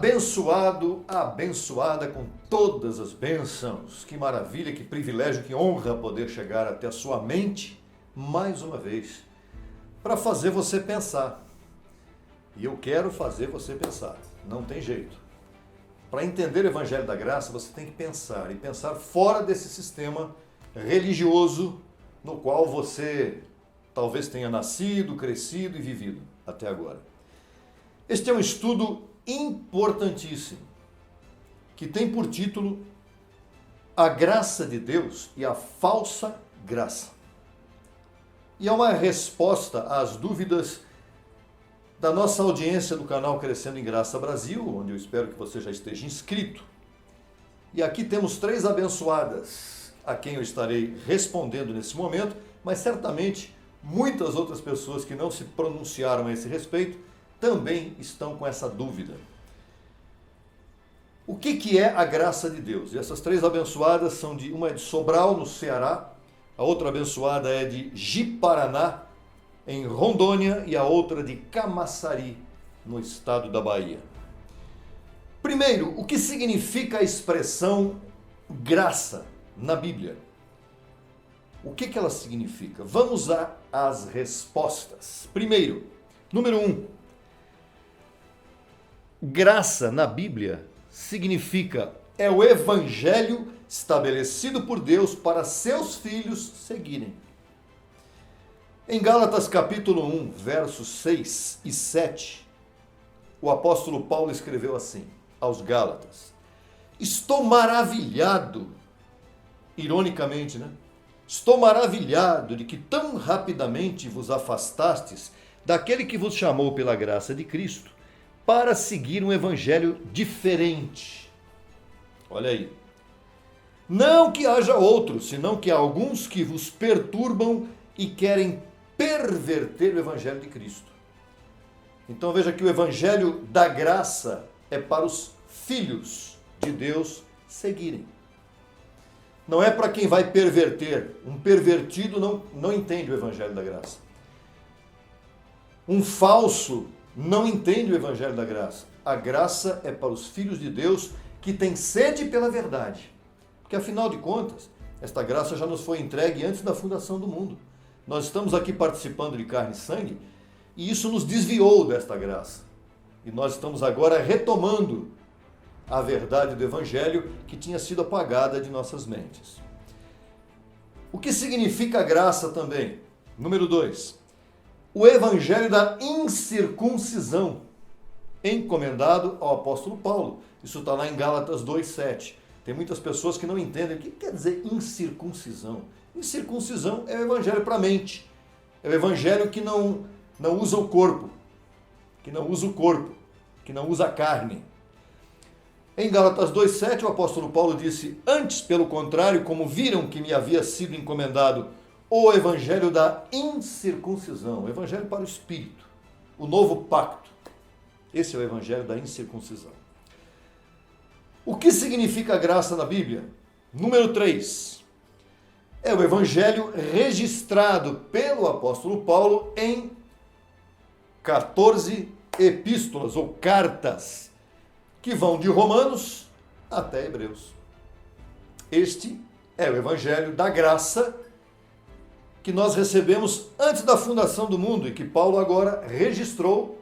Abençoado, abençoada com todas as bênçãos. Que maravilha, que privilégio, que honra poder chegar até a sua mente mais uma vez para fazer você pensar. E eu quero fazer você pensar, não tem jeito. Para entender o Evangelho da Graça, você tem que pensar e pensar fora desse sistema religioso no qual você talvez tenha nascido, crescido e vivido até agora. Este é um estudo importantíssimo, que tem por título A Graça de Deus e a Falsa Graça. E é uma resposta às dúvidas da nossa audiência do canal Crescendo em Graça Brasil, onde eu espero que você já esteja inscrito. E aqui temos 3 abençoadas, a quem eu estarei respondendo nesse momento, mas certamente muitas outras pessoas que não se pronunciaram a esse respeito também estão com essa dúvida. O que é a graça de Deus? E essas 3 abençoadas são uma é de Sobral, no Ceará, a outra abençoada é de Ji-Paraná, em Rondônia, e a outra de Camaçari, no estado da Bahia. Primeiro, o que significa a expressão graça na Bíblia? O que ela significa? Vamos às respostas. Primeiro, número 1. Graça na Bíblia significa o evangelho estabelecido por Deus para seus filhos seguirem. Em Gálatas capítulo 1, versos 6 e 7, o apóstolo Paulo escreveu assim aos Gálatas: estou maravilhado, ironicamente, né? Estou maravilhado de que tão rapidamente vos afastastes daquele que vos chamou pela graça de Cristo para seguir um evangelho diferente. Olha aí. Não que haja outros, senão que há alguns que vos perturbam e querem perverter o evangelho de Cristo. Então veja que o evangelho da graça é para os filhos de Deus seguirem. Não é para quem vai perverter. Um pervertido não entende o evangelho da graça. Um falso não entende o evangelho da graça. A graça é para os filhos de Deus que têm sede pela verdade. Porque afinal de contas, esta graça já nos foi entregue antes da fundação do mundo. Nós estamos aqui participando de carne e sangue e isso nos desviou desta graça. E nós estamos agora retomando a verdade do evangelho que tinha sido apagada de nossas mentes. O que significa graça também? Número 2. O evangelho da incircuncisão, encomendado ao apóstolo Paulo. Isso está lá em Gálatas 2,7. Tem muitas pessoas que não entendem o que quer dizer incircuncisão. Incircuncisão é o evangelho para a mente. É o evangelho que não usa o corpo, que não usa a carne. Em Gálatas 2,7, o apóstolo Paulo disse: antes, pelo contrário, como viram que me havia sido encomendado o evangelho da incircuncisão, o evangelho para o Espírito, o novo pacto. Esse é o evangelho da incircuncisão. O que significa graça na Bíblia? Número 3. É o evangelho registrado pelo apóstolo Paulo em 14 epístolas ou cartas, que vão de Romanos até Hebreus. Este é o evangelho da graça que nós recebemos antes da fundação do mundo e que Paulo agora registrou,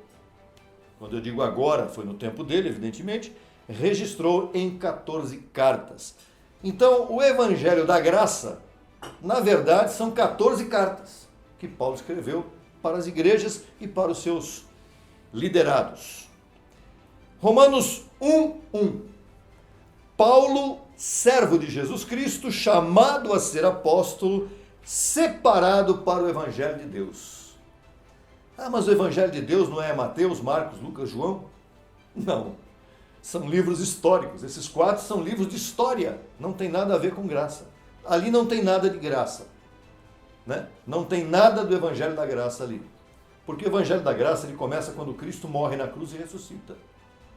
quando eu digo agora, foi no tempo dele, evidentemente, registrou em 14 cartas. Então, o evangelho da graça, na verdade, são 14 cartas que Paulo escreveu para as igrejas e para os seus liderados. Romanos 1:1. Paulo, servo de Jesus Cristo, chamado a ser apóstolo, separado para o evangelho de Deus. Ah, mas o evangelho de Deus não é Mateus, Marcos, Lucas, João? Não. São livros históricos. Esses 4 são livros de história. Não tem nada a ver com graça. Ali não tem nada de graça, né? Não tem nada do evangelho da graça ali. Porque o evangelho da graça ele começa quando Cristo morre na cruz e ressuscita.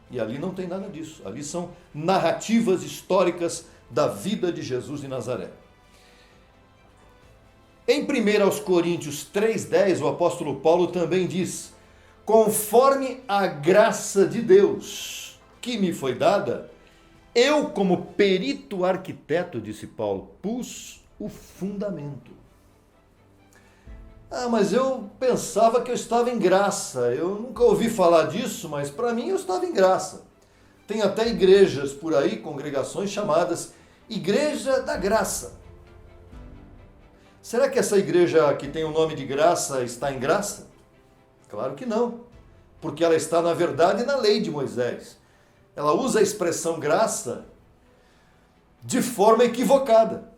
E ali não tem nada disso. Ali são narrativas históricas da vida de Jesus de Nazaré. Em 1 Coríntios 3,10, o apóstolo Paulo também diz: conforme a graça de Deus que me foi dada, eu, como perito arquiteto, disse Paulo, pus o fundamento. Ah, mas eu pensava que eu estava em graça. Eu nunca ouvi falar disso, mas para mim eu estava em graça. Tem até igrejas por aí, congregações chamadas Igreja da Graça. Será que essa igreja que tem o nome de graça está em graça? Claro que não, porque ela está, na verdade, na lei de Moisés. Ela usa a expressão graça de forma equivocada.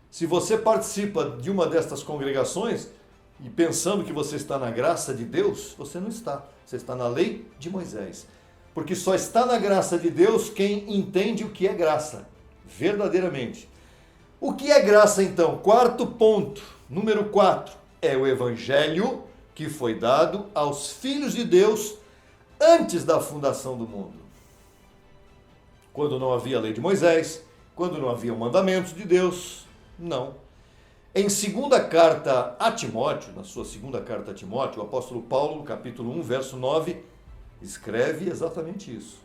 Se você participa de uma destas congregações e pensando que você está na graça de Deus, você não está. Você está na lei de Moisés. Porque só está na graça de Deus quem entende o que é graça, verdadeiramente. O que é graça, então? Quarto ponto, número 4, é o evangelho que foi dado aos filhos de Deus antes da fundação do mundo. Quando não havia a lei de Moisés, quando não havia mandamentos de Deus, não. Em segunda carta a Timóteo, na sua segunda carta a Timóteo, o apóstolo Paulo, no capítulo 1, verso 9, escreve exatamente isso.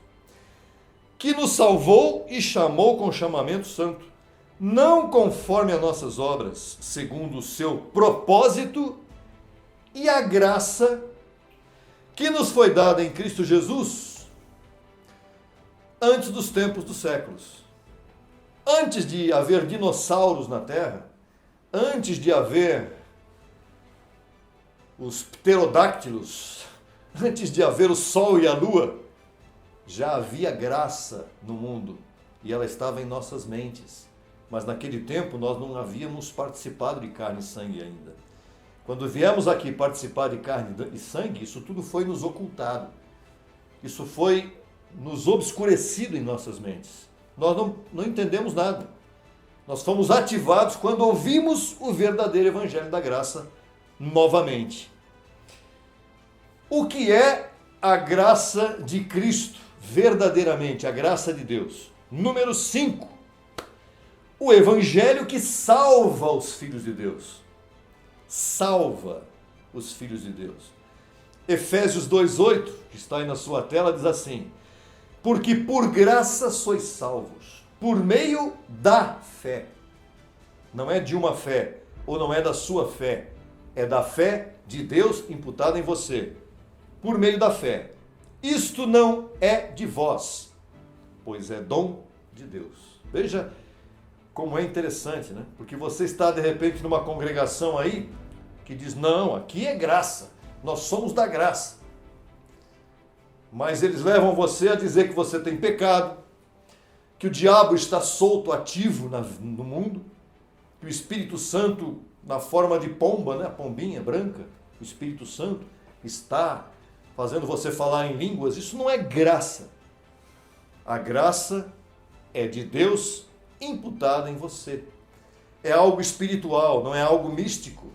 Que nos salvou e chamou com chamamento santo, não conforme as nossas obras, segundo o seu propósito e a graça que nos foi dada em Cristo Jesus antes dos tempos dos séculos. Antes de haver dinossauros na Terra, antes de haver os pterodáctilos, antes de haver o Sol e a Lua, já havia graça no mundo e ela estava em nossas mentes. Mas naquele tempo nós não havíamos participado de carne e sangue ainda. Quando viemos aqui participar de carne e sangue, isso tudo foi nos ocultado. Isso foi nos obscurecido em nossas mentes. Nós não entendemos nada. Nós fomos ativados quando ouvimos o verdadeiro evangelho da graça novamente. O que é a graça de Cristo? Verdadeiramente, a graça de Deus. Número 5. O evangelho que salva os filhos de Deus. Salva os filhos de Deus. Efésios 2:8, que está aí na sua tela, diz assim: porque por graça sois salvos, por meio da fé. Não é de uma fé, ou não é da sua fé, é da fé de Deus imputada em você, por meio da fé. Isto não é de vós, pois é dom de Deus. Veja como é interessante, né? Porque você está de repente numa congregação aí que diz, não, aqui é graça, nós somos da graça. Mas eles levam você a dizer que você tem pecado, que o diabo está solto, ativo no mundo, que o Espírito Santo, na forma de pomba, né, a pombinha branca, o Espírito Santo está fazendo você falar em línguas. Isso não é graça. A graça é de Deus imputada em você. É algo espiritual, não é algo místico.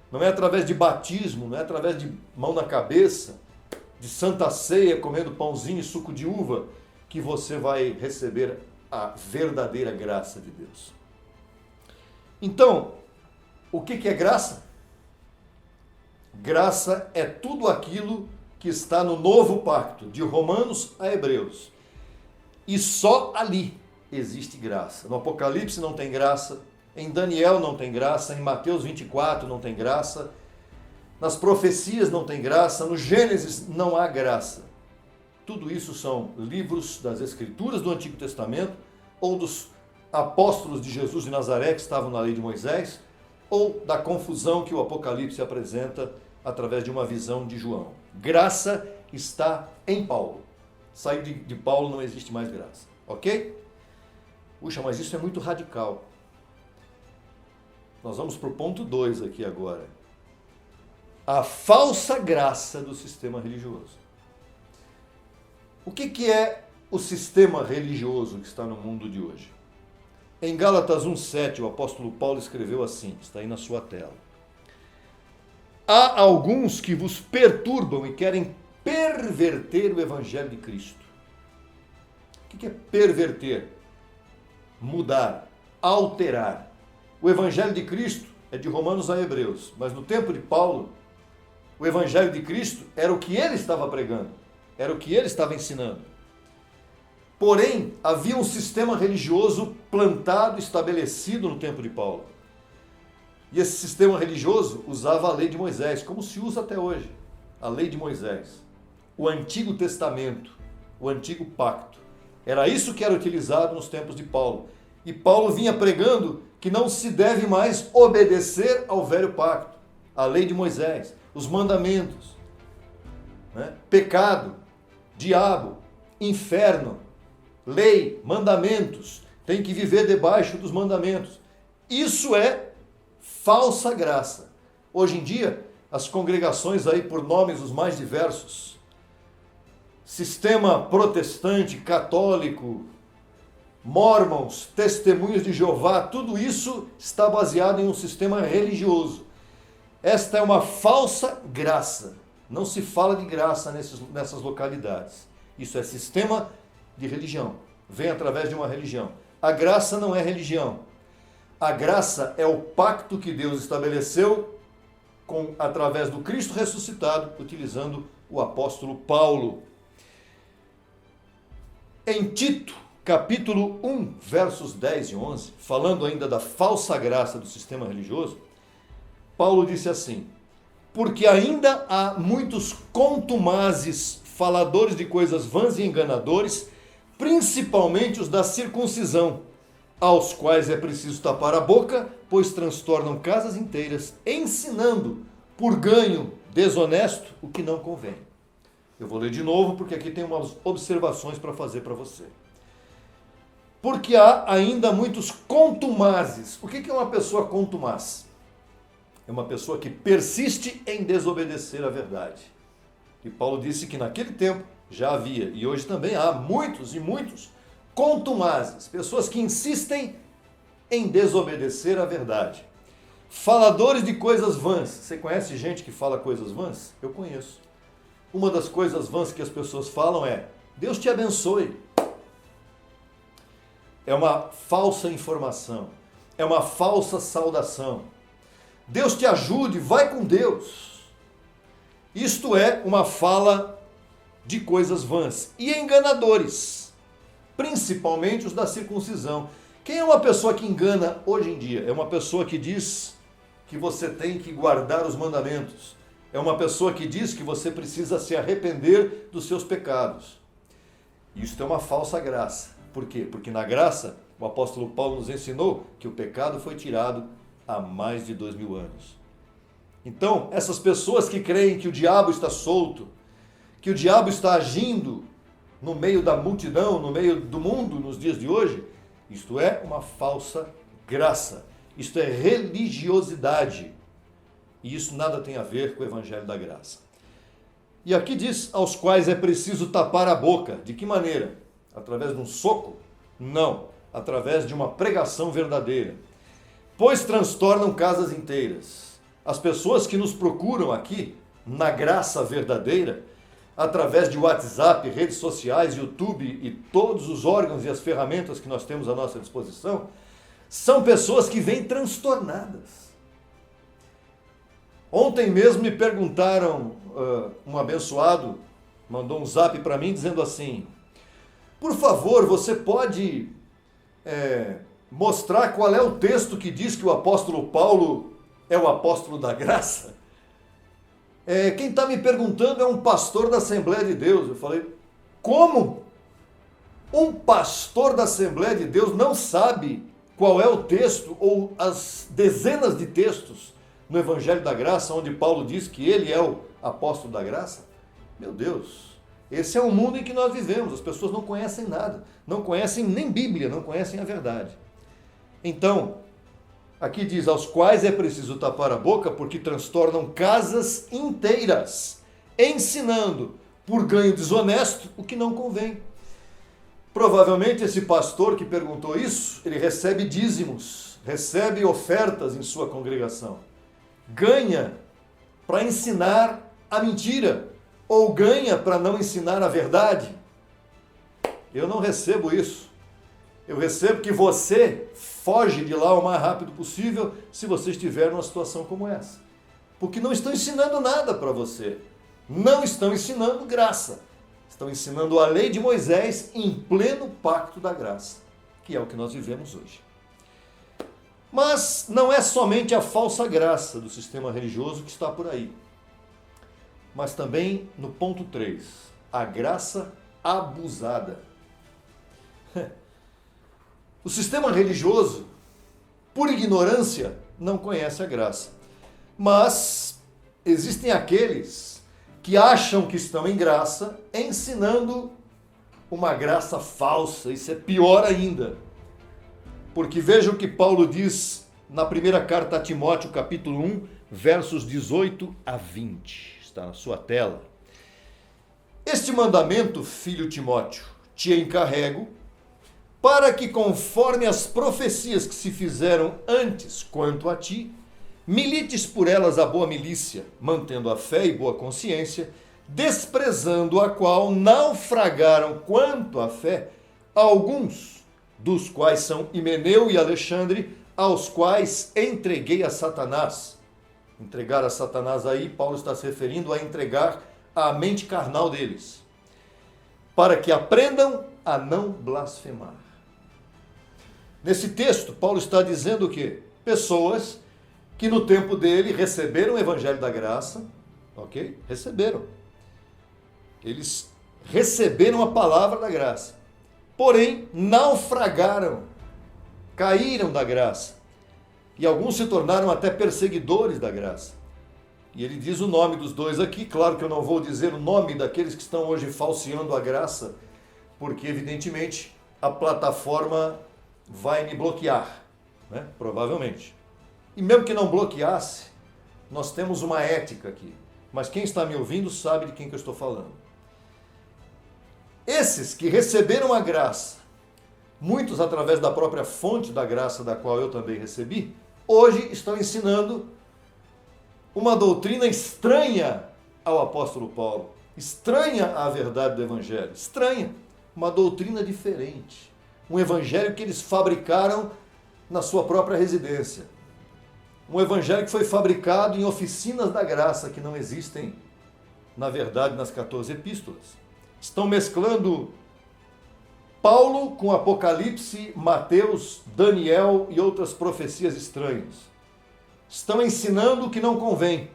Não é através de batismo, não é através de mão na cabeça, de santa ceia, comendo pãozinho e suco de uva, que você vai receber a verdadeira graça de Deus. Então, o que é graça? Graça é tudo aquilo que está no novo pacto, de Romanos a Hebreus. E só ali existe graça. No Apocalipse não tem graça, em Daniel não tem graça, em Mateus 24 não tem graça, nas profecias não tem graça, no Gênesis não há graça. Tudo isso são livros das Escrituras do Antigo Testamento, ou dos apóstolos de Jesus de Nazaré que estavam na lei de Moisés, ou da confusão que o Apocalipse apresenta através de uma visão de João. Graça está em Paulo. Saiu de Paulo, não existe mais graça. Ok? Puxa, mas isso é muito radical. Nós vamos para o ponto 2 aqui agora. A falsa graça do sistema religioso. O que é o sistema religioso que está no mundo de hoje? Em Gálatas 1,7, o apóstolo Paulo escreveu assim, está aí na sua tela. Há alguns que vos perturbam e querem perverter o evangelho de Cristo. O que é perverter? Mudar, alterar. O evangelho de Cristo é de Romanos a Hebreus, mas no tempo de Paulo, o evangelho de Cristo era o que ele estava pregando, era o que ele estava ensinando. Porém, havia um sistema religioso plantado, estabelecido no tempo de Paulo. E esse sistema religioso usava a lei de Moisés, como se usa até hoje. A lei de Moisés. O Antigo Testamento, o Antigo Pacto. Era isso que era utilizado nos tempos de Paulo. E Paulo vinha pregando que não se deve mais obedecer ao velho pacto, a lei de Moisés, os mandamentos, né? Pecado, diabo, inferno, lei, mandamentos, tem que viver debaixo dos mandamentos. Isso é falsa graça. Hoje em dia, as congregações aí por nomes os mais diversos, sistema protestante, católico, Mormons, Testemunhos de Jeová, tudo isso está baseado em um sistema religioso. Esta é uma falsa graça. Não se fala de graça nessas localidades. Isso é sistema de religião. Vem através de uma religião. A graça não é religião. A graça é o pacto que Deus estabeleceu através do Cristo ressuscitado, utilizando o apóstolo Paulo. Em Tito, capítulo 1, versos 10 e 11, falando ainda da falsa graça do sistema religioso, Paulo disse assim: porque ainda há muitos contumazes, faladores de coisas vãs e enganadores, principalmente os da circuncisão, aos quais é preciso tapar a boca, pois transtornam casas inteiras, ensinando por ganho desonesto o que não convém. Eu vou ler de novo, porque aqui tem umas observações para fazer para você. Porque há ainda muitos contumazes. O que é uma pessoa contumaz? É uma pessoa que persiste em desobedecer à verdade. E Paulo disse que naquele tempo já havia, e hoje também há muitos e muitos contumazes, pessoas que insistem em desobedecer à verdade. Faladores de coisas vãs. Você conhece gente que fala coisas vãs? Eu conheço. Uma das coisas vãs que as pessoas falam é: Deus te abençoe. É uma falsa informação. É uma falsa saudação. Deus te ajude, vai com Deus. Isto é uma fala de coisas vãs e enganadores, principalmente os da circuncisão. Quem é uma pessoa que engana hoje em dia? É uma pessoa que diz que você tem que guardar os mandamentos. É uma pessoa que diz que você precisa se arrepender dos seus pecados. Isso é uma falsa graça. Por quê? Porque na graça, o apóstolo Paulo nos ensinou que o pecado foi tirado há mais de 2000 anos. Então, essas pessoas que creem que o diabo está solto, que o diabo está agindo no meio da multidão, no meio do mundo nos dias de hoje, isto é uma falsa graça. Isto é religiosidade. E isso nada tem a ver com o evangelho da graça. E aqui diz, aos quais é preciso tapar a boca. De que maneira? Através de um soco? Não. Através de uma pregação verdadeira. Pois transtornam casas inteiras. As pessoas que nos procuram aqui, na graça verdadeira, através de WhatsApp, redes sociais, YouTube e todos os órgãos e as ferramentas que nós temos à nossa disposição, são pessoas que vêm transtornadas. Ontem mesmo me perguntaram, um abençoado mandou um zap para mim dizendo assim: por favor, você pode mostrar qual é o texto que diz que o apóstolo Paulo é o apóstolo da graça? Quem está me perguntando é um pastor da Assembleia de Deus. Eu falei: como? Um pastor da Assembleia de Deus não sabe qual é o texto ou as dezenas de textos no Evangelho da Graça onde Paulo diz que ele é o apóstolo da graça? Meu Deus, esse é o mundo em que nós vivemos. As pessoas não conhecem nada, não conhecem nem Bíblia, não conhecem a verdade. Então, aqui diz, aos quais é preciso tapar a boca, porque transtornam casas inteiras, ensinando por ganho desonesto o que não convém. Provavelmente esse pastor que perguntou isso, ele recebe dízimos, recebe ofertas em sua congregação. Ganha para ensinar a mentira, ou ganha para não ensinar a verdade. Eu não recebo isso. Eu recebo que você foge de lá o mais rápido possível se você estiver numa situação como essa. Porque não estão ensinando nada para você. Não estão ensinando graça. Estão ensinando a lei de Moisés em pleno pacto da graça, que é o que nós vivemos hoje. Mas não é somente a falsa graça do sistema religioso que está por aí, mas também no ponto 3, a graça abusada. O sistema religioso, por ignorância, não conhece a graça. Mas existem aqueles que acham que estão em graça, ensinando uma graça falsa. Isso é pior ainda. Porque veja o que Paulo diz na primeira carta a Timóteo, capítulo 1, versos 18 a 20. Está na sua tela. Este mandamento, filho Timóteo, te encarrego, para que, conforme as profecias que se fizeram antes quanto a ti, milites por elas a boa milícia, mantendo a fé e boa consciência, desprezando a qual naufragaram quanto à fé alguns, dos quais são Himeneu e Alexandre, aos quais entreguei a Satanás. Entregar a Satanás aí, Paulo está se referindo a entregar a mente carnal deles, para que aprendam a não blasfemar. Nesse texto, Paulo está dizendo o quê? Pessoas que no tempo dele receberam o evangelho da graça, ok? Receberam. Eles receberam a palavra da graça, porém naufragaram, caíram da graça, e alguns se tornaram até perseguidores da graça. E ele diz o nome dos dois aqui, claro que eu não vou dizer o nome daqueles que estão hoje falseando a graça, porque evidentemente a plataforma vai me bloquear, né? Provavelmente. E mesmo que não bloqueasse, nós temos uma ética aqui. Mas quem está me ouvindo sabe de quem que eu estou falando. Esses que receberam a graça, muitos através da própria fonte da graça da qual eu também recebi, hoje estão ensinando uma doutrina estranha ao apóstolo Paulo, estranha à verdade do evangelho, estranha, uma doutrina diferente, um evangelho que eles fabricaram na sua própria residência, um evangelho que foi fabricado em oficinas da graça que não existem, na verdade, nas 14 epístolas. Estão mesclando Paulo com Apocalipse, Mateus, Daniel e outras profecias estranhas. Estão ensinando o que não convém.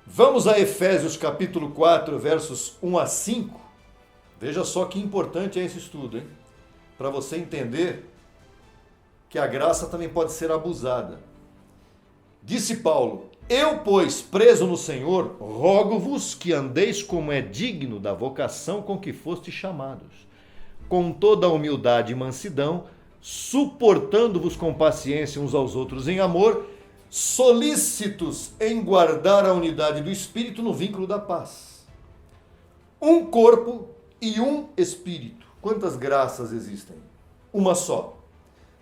Vamos a Efésios capítulo 4, versos 1 a 5. Veja só que importante é esse estudo, hein? Para você entender que a graça também pode ser abusada. Disse Paulo: eu, pois, preso no Senhor, rogo-vos que andeis como é digno da vocação com que fostes chamados, com toda a humildade e mansidão, suportando-vos com paciência uns aos outros em amor, solícitos em guardar a unidade do Espírito no vínculo da paz. Um corpo e um Espírito. Quantas graças existem? Uma só.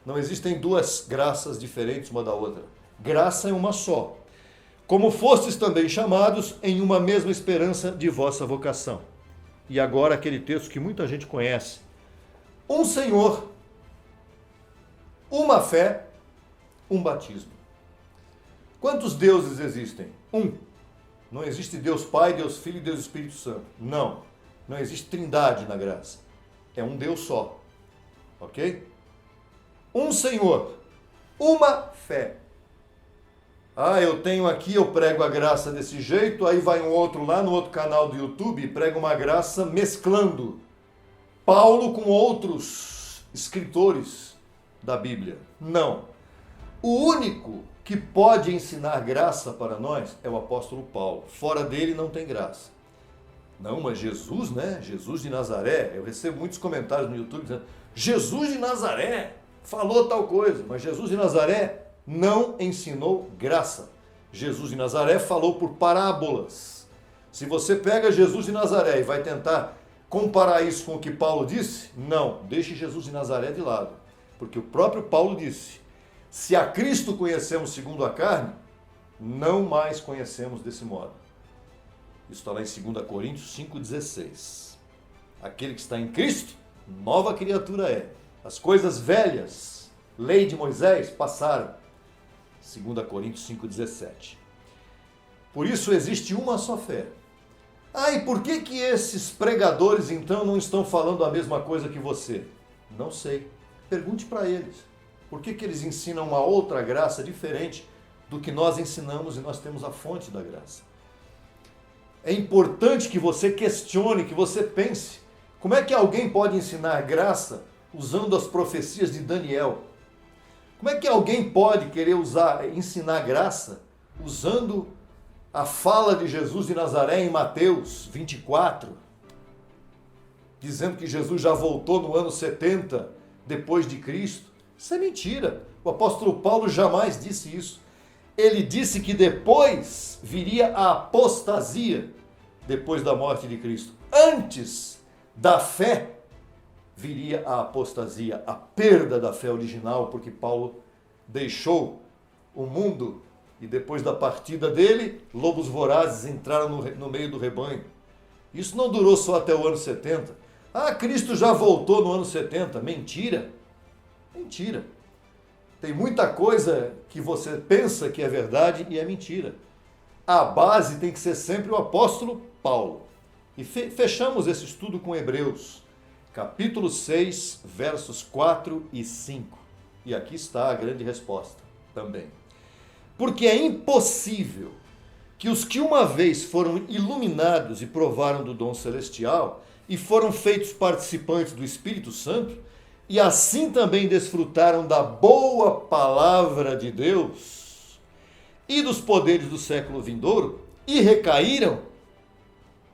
Não existem duas graças diferentes uma da outra. Graça é uma só. Como fostes também chamados em uma mesma esperança de vossa vocação. E agora aquele texto que muita gente conhece. Um Senhor, uma fé, um batismo. Quantos deuses existem? Um. Não existe Deus Pai, Deus Filho e Deus Espírito Santo. Não. Não existe trindade na graça. É um Deus só. Ok? Um Senhor, uma fé. Ah, eu tenho aqui, eu prego a graça desse jeito, aí vai um outro lá no outro canal do YouTube e prega uma graça mesclando Paulo com outros escritores da Bíblia. Não. O único que pode ensinar graça para nós é o apóstolo Paulo. Fora dele não tem graça. Não, mas Jesus, né? Jesus de Nazaré. Eu recebo muitos comentários no YouTube dizendo: Jesus de Nazaré falou tal coisa, mas Jesus de Nazaré não ensinou graça. Jesus de Nazaré falou por parábolas. Se você pega Jesus de Nazaré e vai tentar comparar isso com o que Paulo disse, não, deixe Jesus de Nazaré de lado. Porque o próprio Paulo disse: se a Cristo conhecemos segundo a carne, não mais conhecemos desse modo. Isso está lá em 2 Coríntios 5,16. Aquele que está em Cristo, nova criatura é. As coisas velhas, lei de Moisés, passaram. 2 Coríntios 5,17. Por isso existe uma só fé, Ah, e por que esses pregadores então não estão falando a mesma coisa que você? Não sei. Pergunte para eles. Por que eles ensinam uma outra graça diferente do que nós ensinamos e nós temos a fonte da graça? É importante que você questione, que você pense. Como é que alguém pode ensinar graça usando as profecias de Daniel? Como é que alguém pode querer ensinar graça usando a fala de Jesus de Nazaré em Mateus 24, dizendo que Jesus já voltou no ano 70 depois de Cristo? Isso é mentira. O apóstolo Paulo jamais disse isso. Ele disse que depois viria a apostasia, depois da morte de Cristo. Antes da fé viria a apostasia, a perda da fé original, porque Paulo deixou o mundo e depois da partida dele, lobos vorazes entraram no meio do rebanho. Isso não durou só até o ano 70. Ah, Cristo já voltou no ano 70. Mentira. Mentira. Tem muita coisa que você pensa que é verdade e é mentira. A base tem que ser sempre o apóstolo Paulo. E fechamos esse estudo com Hebreus, capítulo 6, versos 4 e 5. E aqui está a grande resposta também. Porque é impossível que os que uma vez foram iluminados e provaram do dom celestial e foram feitos participantes do Espírito Santo e assim também desfrutaram da boa palavra de Deus e dos poderes do século vindouro e recaíram,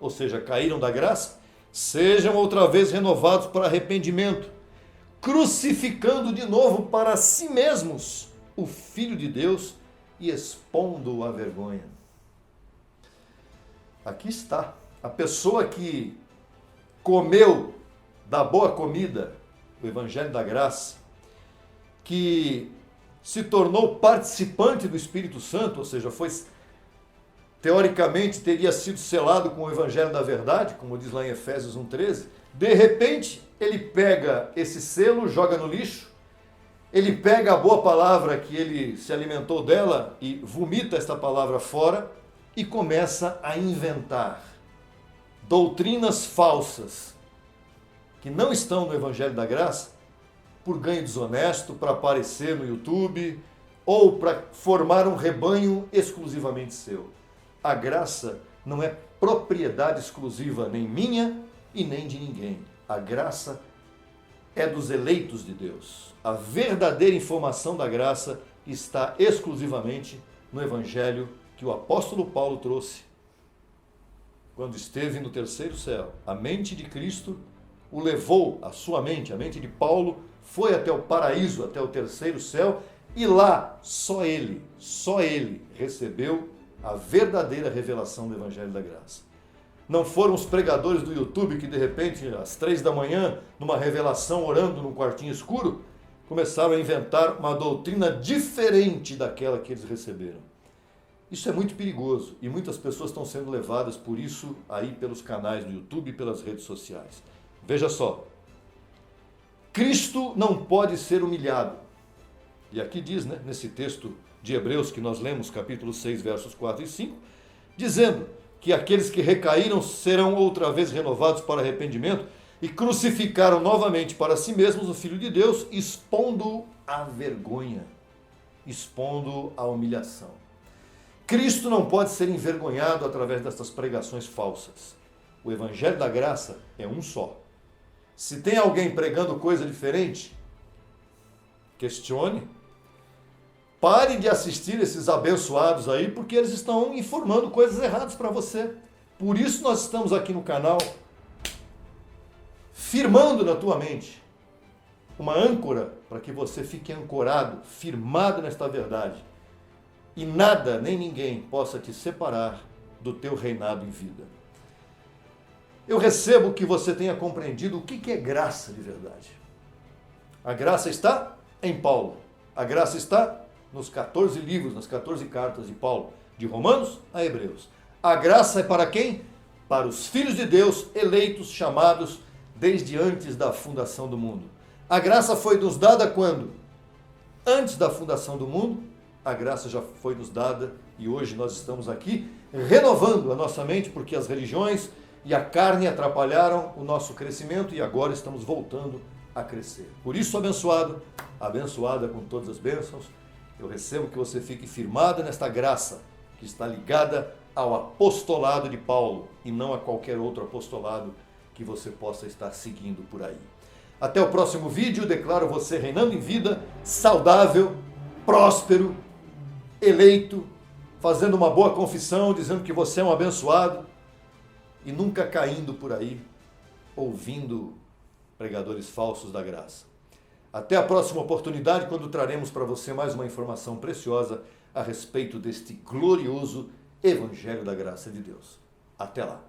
ou seja, caíram da graça, sejam outra vez renovados para arrependimento, crucificando de novo para si mesmos o Filho de Deus e expondo-o à vergonha. Aqui está. A pessoa que comeu da boa comida, o Evangelho da Graça, que se tornou participante do Espírito Santo, ou seja, teoricamente teria sido selado com o Evangelho da Verdade, como diz lá em Efésios 1,13, de repente ele pega esse selo, joga no lixo, ele pega a boa palavra que ele se alimentou dela e vomita esta palavra fora e começa a inventar doutrinas falsas que não estão no Evangelho da Graça por ganho desonesto, para aparecer no YouTube ou para formar um rebanho exclusivamente seu. A graça não é propriedade exclusiva nem minha e nem de ninguém. A graça é dos eleitos de Deus. A verdadeira informação da graça está exclusivamente no Evangelho que o apóstolo Paulo trouxe quando esteve no terceiro céu. A mente de Cristo o levou, a sua mente, a mente de Paulo, foi até o paraíso, até o terceiro céu, e lá só ele recebeu a verdadeira revelação do Evangelho da Graça. Não foram os pregadores do YouTube que de repente, às 3 da manhã, numa revelação, orando num quartinho escuro, começaram a inventar uma doutrina diferente daquela que eles receberam. Isso é muito perigoso e muitas pessoas estão sendo levadas por isso aí pelos canais do YouTube e pelas redes sociais. Veja só, Cristo não pode ser humilhado. E aqui diz, nesse texto de Hebreus que nós lemos, capítulo 6, versos 4 e 5, dizendo que aqueles que recaíram serão outra vez renovados para arrependimento e crucificaram novamente para si mesmos o Filho de Deus, expondo-o à vergonha, expondo-o à humilhação. Cristo não pode ser envergonhado através dessas pregações falsas. O Evangelho da Graça é um só. Se tem alguém pregando coisa diferente, questione. Pare de assistir esses abençoados aí, porque eles estão informando coisas erradas para você. Por isso nós estamos aqui no canal, firmando na tua mente uma âncora para que você fique ancorado, firmado nesta verdade. E nada, nem ninguém possa te separar do teu reinado em vida. Eu recebo que você tenha compreendido o que é graça de verdade. A graça está em Paulo. A graça está nos 14 livros, nas 14 cartas de Paulo, de Romanos a Hebreus. A graça é para quem? Para os filhos de Deus, eleitos, chamados desde antes da fundação do mundo. A graça foi nos dada quando? Antes da fundação do mundo. A graça já foi nos dada e hoje nós estamos aqui renovando a nossa mente, porque as religiões e a carne atrapalharam o nosso crescimento e agora estamos voltando a crescer. Por isso, abençoado, abençoada com todas as bênçãos, eu recebo que você fique firmada nesta graça que está ligada ao apostolado de Paulo e não a qualquer outro apostolado que você possa estar seguindo por aí. Até o próximo vídeo. Declaro você reinando em vida, saudável, próspero, eleito, fazendo uma boa confissão, dizendo que você é um abençoado e nunca caindo por aí, ouvindo pregadores falsos da graça. Até a próxima oportunidade, quando traremos para você mais uma informação preciosa a respeito deste glorioso Evangelho da Graça de Deus. Até lá!